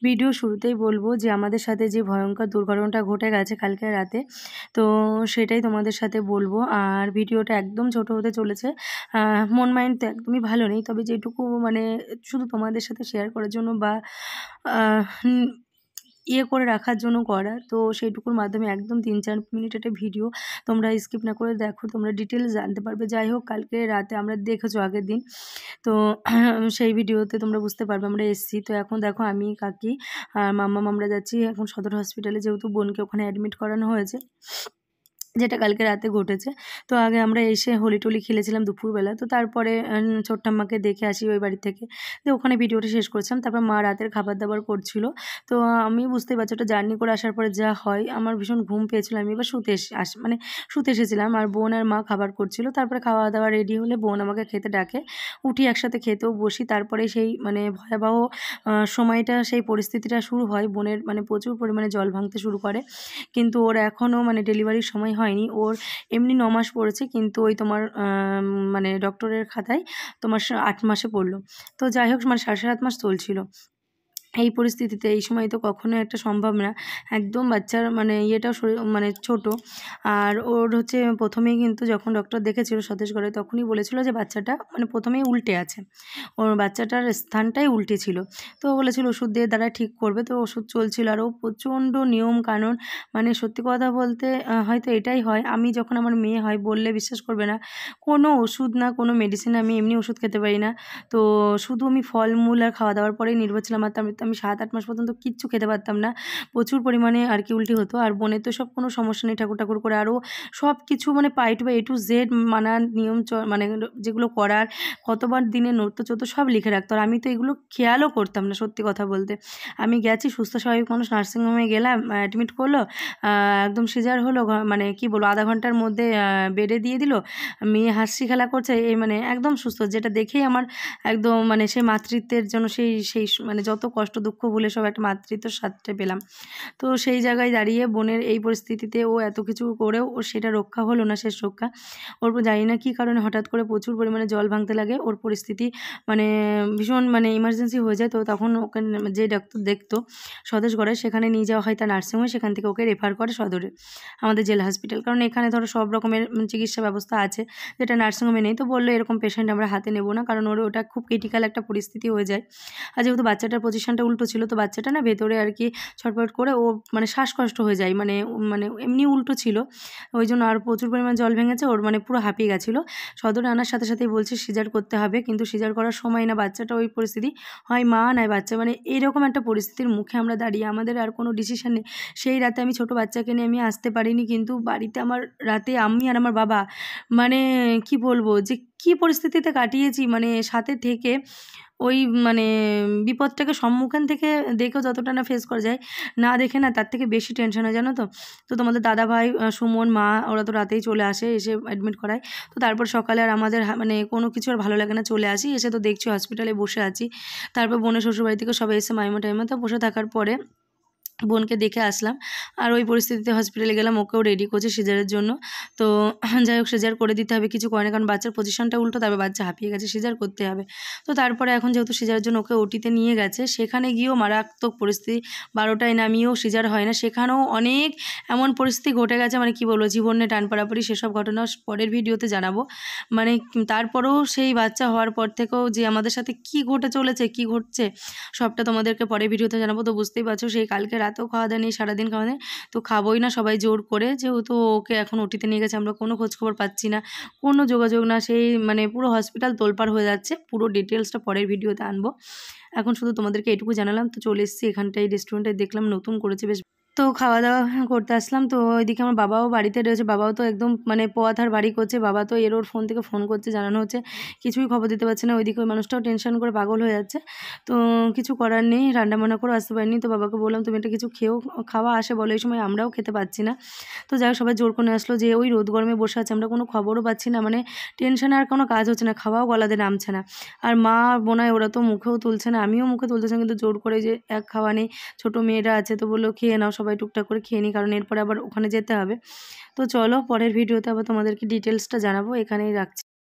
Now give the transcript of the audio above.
Video শুরুতেই বলবো যে আমাদের সাথে যে ভয়ঙ্কর দুর্ঘটনাটা ঘটে গেছে কালকে রাতে, তো সেটাই তোমাদের সাথে বলবো। আর ভিডিওটা একদম ছোট হতে চলেছে। মন মাইন্ড তো একদমই ভালো নেই, তবে যেটুকু মানে শুধু তোমাদের সাথে শেয়ার করার জন্য বা আহ, ইয়ে করে রাখার জন্য করা, তো সেইটুকুর মাধ্যমে একদম 3-4 মিনিট একটা ভিডিও তোমরা স্কিপ না করে দেখো, তোমরা ডিটেলস জানতে পারবে। যাই হোক, কালকে রাতে আমরা দেখেছো আগের দিন, তো সেই ভিডিওতে তোমরা বুঝতে পারবে আমরা এসেছি। তো এখন দেখো আমি, কাকি আর মাম্মাম আমরা যাচ্ছি এখন সদর হসপিটালে, যেহেতু বোনকে ওখানে অ্যাডমিট করানো হয়েছে, যেটা কালকে রাতে ঘটেছে। তো আগে আমরা এসে হোলি টোলি খেলেছিলাম দুপুরবেলা, তো তারপরে ছোট্ট আম্মাকে দেখে আসি ওই বাড়ি থেকে, তো ওখানে ভিডিওটা শেষ করছিলাম। তারপর মা রাতের খাবার দাবার করছিল। তো আমি বুঝতেই পারছি ওটা জার্নি করে আসার পরে যা হয়, আমার ভীষণ ঘুম পেয়েছিল, আমি এবার মানে শুতে এসেছিলাম, আর বোন আর মা খাবার করছিল। তারপরে খাওয়া দাওয়া রেডি হলে বোন আমাকে খেতে ডাকে, উঠি একসাথে খেতেও বসি। তারপরে সেই মানে ভয়াবহ সময়টা, সেই পরিস্থিতিটা শুরু হয়। বোনের মানে প্রচুর পরিমাণে জল ভাঙতে শুরু করে, কিন্তু ওর এখনও মানে ডেলিভারির সময় হয়নি, ওর এমনি 9 মাস পড়েছে, কিন্তু ওই তোমার মানে ডক্টরের খাতায় তোমার 8 মাসে পড়লো। তো যাই হোক, মানে 7.5 মাস চলছিল। এই পরিস্থিতিতে এই সময় তো কখনো একটা সম্ভব না, একদম বাচ্চার মানে ইয়েটাও শরীর মানে ছোট। আর ওর হচ্ছে প্রথমেই কিন্তু যখন ডক্টর দেখেছিল সতেজগড়ে, তখনই বলেছিল যে বাচ্চাটা মানে প্রথমেই উল্টে আছে, ওর বাচ্চাটার স্থানটাই উল্টে ছিল। তো বলেছিল ওষুধ দিয়ে দ্বারা ঠিক করবে, তো ওষুধ চলছিল। আর ও প্রচণ্ড নিয়ম কানুন, মানে সত্যি কথা বলতে হয়তো এটাই হয়, আমি যখন আমার মেয়ে হয় বললে বিশ্বাস করবে না, কোনো ওষুধ না কোনো মেডিসিন, আমি এমনি ওষুধ খেতে পারি না। তো শুধু আমি ফলমূল আর খাওয়া দাওয়ার পরেই নির্ভর ছিলাম। আর আমি 7-8 মাস পর্যন্ত কিচ্ছু খেতে পারতাম না, প্রচুর পরিমাণে আর কি উল্টি হতো। আর বোনের তো সব কোনো সমস্যা নেই, ঠাকুর ঠাকুর করে আরও সব কিছু মানে পাই টু বাই A to Z মানার নিয়ম মানে যেগুলো করার, কতবার দিনে নড়তো চড়তো সব লিখে রাখতো। আর আমি তো এগুলো খেয়ালও করতাম না সত্যি কথা বলতে। আমি গেছি সুস্থ স্বাভাবিক মানুষ, নার্সিংহোমে গেলাম, অ্যাডমিট করলো, একদম সিজার হলো, মানে কি বলবো, আধা ঘন্টার মধ্যে বেডে দিয়ে দিল, মেয়ে হাসি খেলা করছে, এই মানে একদম সুস্থ, যেটা দেখেই আমার একদম মানে সেই মাতৃত্বের জন্য সেই সেই মানে যত কষ্ট দুঃখ ভুলে সব একটা মাতৃত্বের স্বাদটা পেলাম। তো সেই জায়গায় দাঁড়িয়ে বোনের এই পরিস্থিতিতে ও এত কিছু করেও ওর সেটা রক্ষা হলো না, শেষ রক্ষা। ওর জানি না কী কারণে হঠাৎ করে প্রচুর পরিমাণে জল ভাঙতে লাগে, ওর পরিস্থিতি মানে ভীষণ মানে ইমার্জেন্সি হয়ে যায়। তো তখন ওকে যে ডাক্তার দেখতো সতেজগড়ে, সেখানে নিয়ে যাওয়া হয় তার নার্সিংহোমে, সেখান থেকে ওকে রেফার করে সদরে আমাদের জেলা হসপিটাল, কারণ এখানে ধরো সব রকমের চিকিৎসা ব্যবস্থা আছে, যেটা নার্সিংহোমে নেই। তো বললো এরকম পেশেন্ট আমরা হাতে নেব না, কারণ ওটা খুব ক্রিটিক্যাল একটা পরিস্থিতি হয়ে যায়। আর যেহেতু বাচ্চাটার পজিশনটা উল্টো ছিল, তো বাচ্চাটা না ভেতরে আর কি ছটফট করে ও মানে শ্বাসকষ্ট হয়ে যায়, মানে মানে এমনি উল্টো ছিল, ওই জন্য আর প্রচুর পরিমাণ জল ভেঙেছে, ওর মানে পুরো হাঁপিয়ে গেছিলো। সদরে আনার সাথে সাথেই বলছে সিজার করতে হবে, কিন্তু সিজার করার সময় না বাচ্চাটা ওই পরিস্থিতি, হয় মা নয় বাচ্চা, মানে এরকম একটা পরিস্থিতির মুখে আমরা দাঁড়িয়ে, আমাদের আর কোনো ডিসিশন নেই। সেই রাতে আমি ছোটো বাচ্চাকে নিয়ে আমি আসতে পারিনি, কিন্তু বাড়িতে আমার রাতে আমি আর আমার বাবা মানে কি বলবো যে কী পরিস্থিতিতে কাটিয়েছি, মানে সাথে থেকে ওই মানে বিপদটাকে সম্মুখীন থেকে দেখেও যতটা না ফেস করা যায়, না দেখে না তার থেকে বেশি টেনশন হয়, জানো তো। তো তোমাদের দাদাভাই, সুমন, মা, ওরা তো রাতেই চলে আসে, এসে অ্যাডমিট করায়। তো তারপর সকালে আর আমাদের মানে কোনো কিছু আর ভালো লাগে না, চলে আসি, এসে তো দেখছি হসপিটালে বসে আছি। তারপর বোনের শ্বশুরবাড়ি থেকে সবাই এসে মাইমা টাইমা, তো বসে থাকার পরে বোনকে দেখে আসলাম। আর ওই পরিস্থিতিতে হসপিটালে গেলাম, ওকেও রেডি করছে সিজারের জন্য। তো যাই হোক, সিজার করে দিতে হবে, কিছু করে না, কারণ বাচ্চার পজিশনটা উল্টো, তারপর বাচ্চা হাঁপিয়ে গেছে, সিজার করতে হবে। তো তারপরে এখন যেহেতু সিজারের জন্য ওকে ওটিতে নিয়ে গেছে, সেখানে গিয়েও মারাত্মক পরিস্থিতি, 12টায় নামিয়েও সিজার হয় না, সেখানেও অনেক এমন পরিস্থিতি ঘটে গেছে, মানে কি বলবো, জীবনে টান পাড়াপাড়ি, সেসব ঘটনা পরের ভিডিওতে জানাবো। মানে তারপরেও সেই বাচ্চা হওয়ার পর থেকেও যে আমাদের সাথে কি ঘটে চলেছে, কি ঘটছে, সবটা তোমাদেরকে পরের ভিডিওতে জানাবো। তো বুঝতেই পারছো, সেই কালকে রাতেও খাওয়া দাওয়া নেই, সারাদিন খাওয়া নেই, তো খাবোই না সবাই জোর করে, যেহেতু ওকে এখন ওটিতে নিয়ে গেছে, আমরা কোনো খোঁজখবর পাচ্ছি না, কোনো যোগাযোগ না, সেই মানে পুরো হসপিটাল তোলপাড় হয়ে যাচ্ছে। পুরো ডিটেলসটা পরের ভিডিওতে আনবো, এখন শুধু তোমাদেরকে এটুকু জানালাম। তো চলে এসেছি এখানটায়, রেস্টুরেন্টে দেখলাম নতুন করেছে বেশ, তো খাওয়া দাওয়া করতে আসলাম। তো ওইদিকে আমার বাবাও বাড়িতে রয়েছে, বাবাও তো একদম মানে পোয়াথার বাড়ি করছে, বাবা তো ওর ফোন থেকে ফোন করছে, জানানো হচ্ছে, কিছুই খবর দিতে পারছে না। ওইদিকে ওই মানুষটাও টেনশন করে পাগল হয়ে যাচ্ছে। তো কিছু করার নেই, রান্না বান্না করে আসতে পারিনি। তো বাবাকে বললাম তুমি এটা কিছু খাওয়া আসে বলো, এই সময় আমরাও খেতে পাচ্ছি না। তো যাই হোক, সবাই জোর করে আসলো, যে ওই রোদ গরমে বসে আছে, আমরা কোনো খবরও পাচ্ছি না, মানে টেনশনে আর কোনো কাজ হচ্ছে না, খাওয়াও গলাতে নামছে না। আর মা বোনায় ওরা তো মুখেও তুলছে না, আমিও মুখে তুলতেছি, কিন্তু জোর করে যে এক খাওয়া নেই, ছোটো মেয়েরা আছে, তো বললো খেয়ে নাও, সবাই টুকটাক করে খেয়ে নিই, কারণ এরপরে আবার ওখানে যেতে হবে। তো চলো পরের ভিডিওতে আবার তোমাদেরকে ডিটেলসটা জানাবো, এখানেই রাখছি।